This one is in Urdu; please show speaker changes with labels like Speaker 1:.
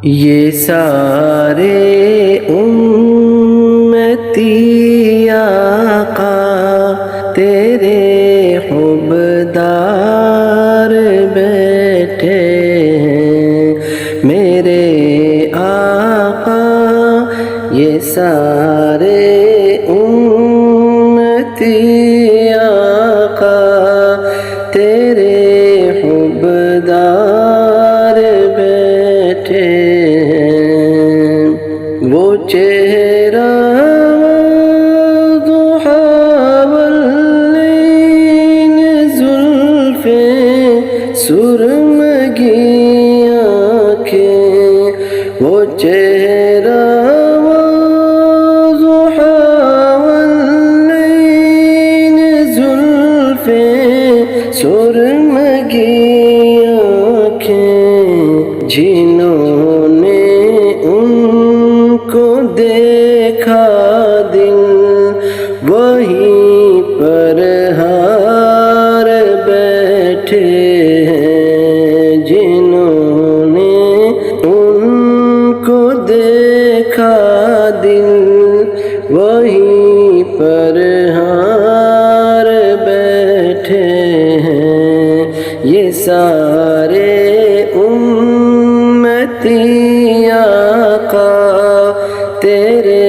Speaker 1: یہ سارے امتی آقا تیرے حبدار بیٹھے ہیں میرے آقا، یہ سارے امتی آقا تیرے حبدار بیٹھے ہیں۔ وہ چہرہ سرمگی آنکھیں، وہ چہرہ وضحا والليل زلفیں، سرمگی آنکھیں، جنہوں نے ان کو دیکھا دل وہیں پر ہار بیٹھے ہیں، جنہوں نے ان کو دیکھا دل وہیں پر ہار بیٹھے ہیں۔ یہ سارے امتی آقا تیرے